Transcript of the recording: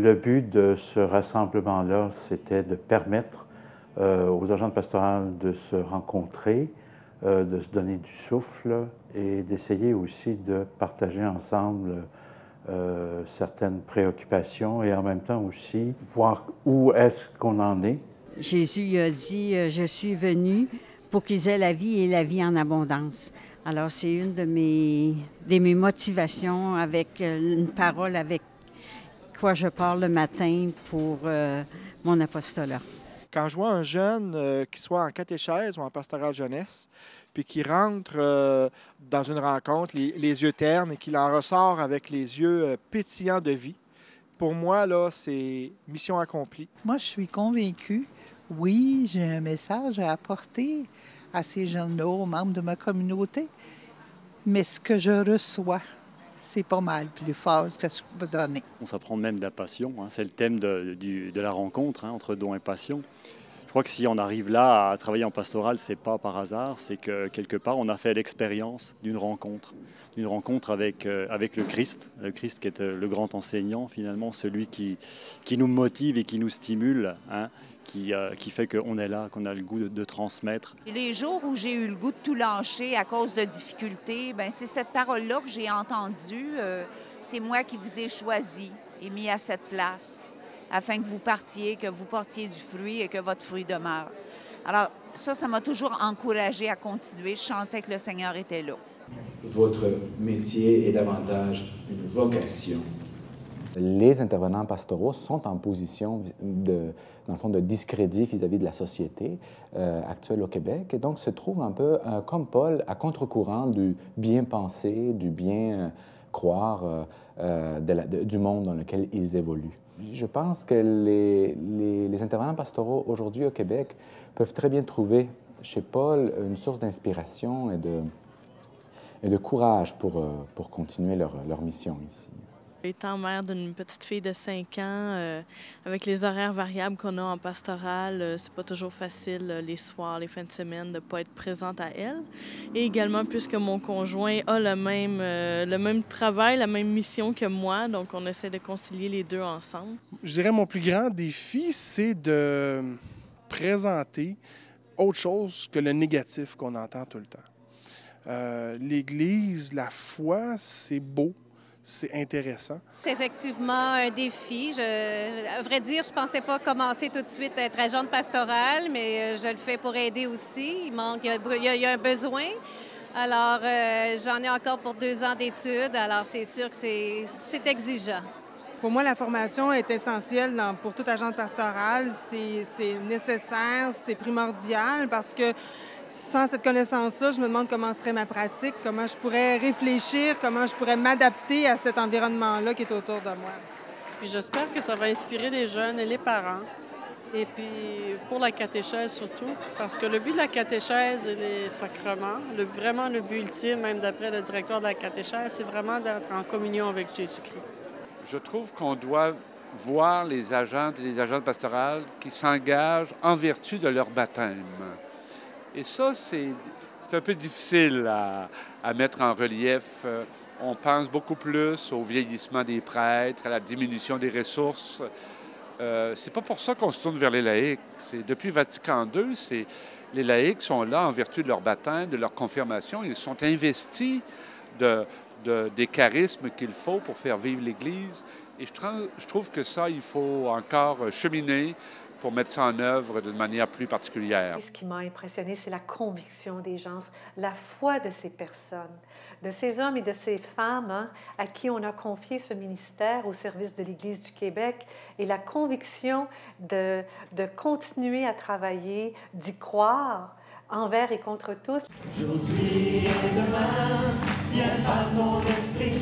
Le but de ce rassemblement-là, c'était de permettre aux agentes pastorales de se rencontrer, de se donner du souffle et d'essayer aussi de partager ensemble certaines préoccupations et en même temps aussi voir où est-ce qu'on en est. Jésus a dit « Je suis venu pour qu'ils aient la vie et la vie en abondance ». Alors, c'est une de mes motivations avec une parole avec quoi je pars le matin pour mon apostolat. Quand je vois un jeune qui soit en catéchèse ou en pastoral jeunesse, puis qui rentre dans une rencontre, les yeux ternes, et qu'il en ressort avec les yeux pétillants de vie, pour moi, là, c'est mission accomplie. Moi, je suis convaincue, oui, j'ai un message à apporter à ces jeunes-là, aux membres de ma communauté, mais ce que je reçois, c'est pas mal plus fort que ce que je peux donner. On s'apprend même de la passion, hein. C'est le thème de la rencontre, hein, entre don et passion. Je crois que si on arrive là à travailler en pastoral, c'est pas par hasard, c'est que quelque part on a fait l'expérience d'une rencontre avec le Christ qui est le grand enseignant finalement, celui qui nous motive et qui nous stimule, hein, qui fait qu'on est là, qu'on a le goût de transmettre. Les jours où j'ai eu le goût de tout lâcher à cause de difficultés, bien, c'est cette parole-là que j'ai entendue. C'est moi qui vous ai choisi et mis à cette place, afin que vous partiez, que vous portiez du fruit et que votre fruit demeure. Alors, ça m'a toujours encouragée à continuer. Je sentais que le Seigneur était là. Votre métier est davantage une vocation. Les intervenants pastoraux sont en position, dans le fond, de discrédit vis-à-vis de la société actuelle au Québec, et donc se trouvent un peu, comme Paul, à contre-courant du bien penser, du bien croire du monde dans lequel ils évoluent. Je pense que les intervenants pastoraux aujourd'hui au Québec peuvent très bien trouver chez Paul une source d'inspiration et de courage pour continuer leur mission ici. Étant mère d'une petite fille de 5 ans, avec les horaires variables qu'on a en pastoral, c'est pas toujours facile les soirs, les fins de semaine, de ne pas être présente à elle. Et également, puisque mon conjoint a le même travail, la même mission que moi, donc on essaie de concilier les deux ensemble. Je dirais mon plus grand défi, c'est de présenter autre chose que le négatif qu'on entend tout le temps. L'Église, la foi, c'est beau. C'est intéressant. C'est effectivement un défi. À vrai dire, je ne pensais pas commencer tout de suite à être agente pastorale, mais je le fais pour aider aussi. Il y a un besoin. Alors, j'en ai encore pour 2 ans d'études. Alors, c'est sûr que c'est exigeant. Pour moi, la formation est essentielle pour toute agente pastorale. C'est nécessaire, c'est primordial parce que sans cette connaissance-là, je me demande comment serait ma pratique, comment je pourrais réfléchir, comment je pourrais m'adapter à cet environnement-là qui est autour de moi. Puis j'espère que ça va inspirer les jeunes et les parents. Et puis pour la catéchèse surtout, parce que le but de la catéchèse et les sacrements, vraiment le but ultime, même d'après le directeur de la catéchèse, c'est vraiment d'être en communion avec Jésus-Christ. Je trouve qu'on doit voir les agentes et les agentes pastorales qui s'engagent en vertu de leur baptême. Et ça, c'est un peu difficile à mettre en relief. On pense beaucoup plus au vieillissement des prêtres, à la diminution des ressources. C'est pas pour ça qu'on se tourne vers les laïcs. Depuis Vatican II, les laïcs sont là en vertu de leur baptême, de leur confirmation. Ils sont investis des charismes qu'il faut pour faire vivre l'Église. Et je trouve que ça, il faut encore cheminer pour mettre ça en œuvre d'une manière plus particulière. Ce qui m'a impressionné, c'est la conviction des gens, la foi de ces personnes, de ces hommes et de ces femmes à qui on a confié ce ministère au service de l'Église du Québec et la conviction de continuer à travailler, d'y croire envers et contre tous. Aujourd'hui et demain, viens par ton esprit.